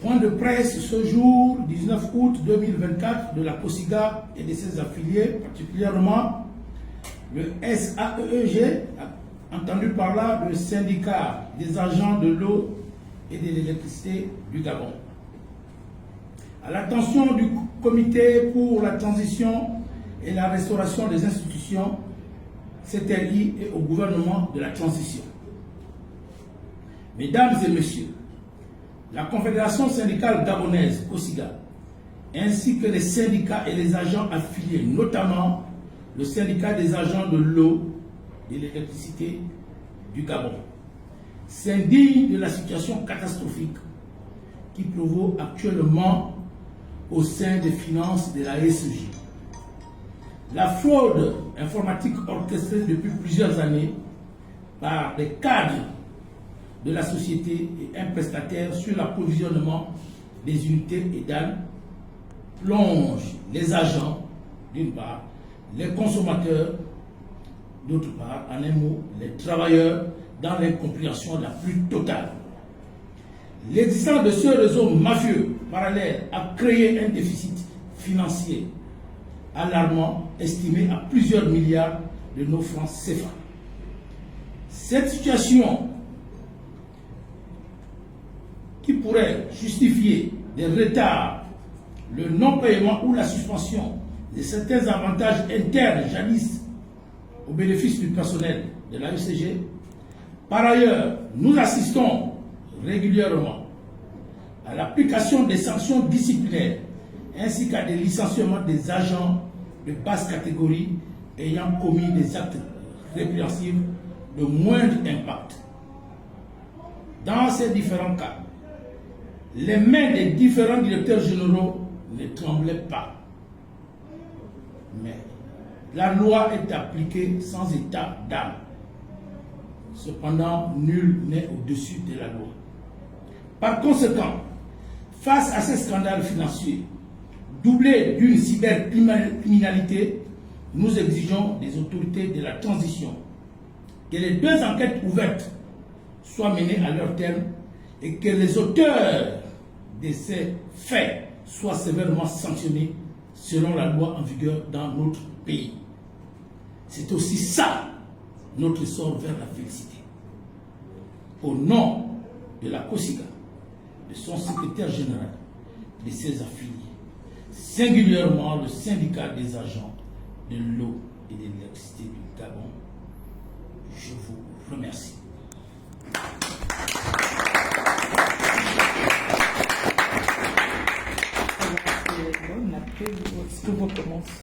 Point de presse ce jour, 19 août 2024, de la COSIGA et de ses affiliés, particulièrement le SAEEG, entendu par là le syndicat des agents de l'eau et de l'électricité du Gabon. À l'attention du Comité pour la transition et la restauration des institutions, CTLI, et au gouvernement de la transition. Mesdames et messieurs, la Confédération syndicale gabonaise, COSIGA, ainsi que les syndicats et les agents affiliés, notamment le syndicat des agents de l'eau et de l'électricité du Gabon, s'indignent de la situation catastrophique qui prévaut actuellement au sein des finances de la SEG. La fraude informatique orchestrée depuis plusieurs années par des cadres de la société et un prestataire sur l'approvisionnement des unités EDAN plonge les agents, d'une part, les consommateurs, d'autre part, en un mot, les travailleurs, dans l'incompréhension la plus totale. L'existence de ce réseau mafieux parallèle a créé un déficit financier alarmant, estimé à plusieurs milliards de nos francs CFA. Cette situation qui pourrait justifier des retards, le non-paiement ou la suspension de certains avantages internes jadis au bénéfice du personnel de la ECG. Par ailleurs, nous assistons régulièrement à l'application des sanctions disciplinaires ainsi qu'à des licenciements des agents de basse catégorie ayant commis des actes répréhensibles de moindre impact. Dans ces différents cas, les mains des différents directeurs généraux ne tremblaient pas. Mais la loi est appliquée sans état d'âme. Cependant, nul n'est au-dessus de la loi. Par conséquent, face à ces scandales financiers, doublés d'une cybercriminalité, nous exigeons des autorités de la transition que les 2 enquêtes ouvertes soient menées à leur terme et que les auteurs de ces faits soient sévèrement sanctionnés selon la loi en vigueur dans notre pays. C'est aussi ça notre sort vers la félicité. Au nom de la COSIGA, de son secrétaire général, de ses affiliés, singulièrement le syndicat des agents de l'eau et de l'électricité du Gabon, je vous remercie. Est-ce que vous commencez?